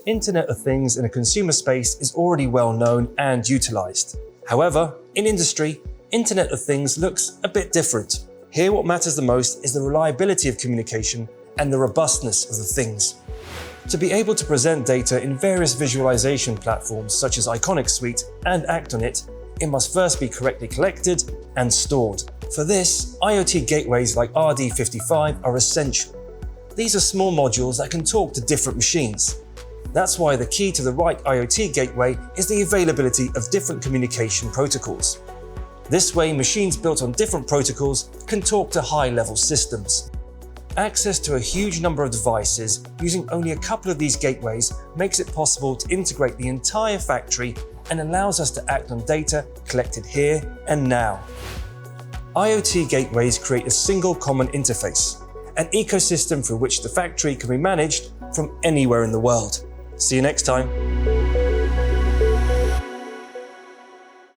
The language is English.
Internet of Things in a consumer space is already well known and utilized. However, in industry, Internet of Things looks a bit different. Here what matters the most is the reliability of communication and the robustness of the things. To be able to present data in various visualization platforms such as Iconic Suite and Act on It, it must first be correctly collected and stored. For this, IoT gateways like RD55 are essential. These are small modules that can talk to different machines. That's why the key to the right IoT gateway is the availability of different communication protocols. This way, machines built on different protocols can talk to high-level systems. Access to a huge number of devices using only a couple of these gateways makes it possible to integrate the entire factory and allows us to act on data collected here and now. IoT gateways create a single common interface, an ecosystem through which the factory can be managed from anywhere in the world. See you next time.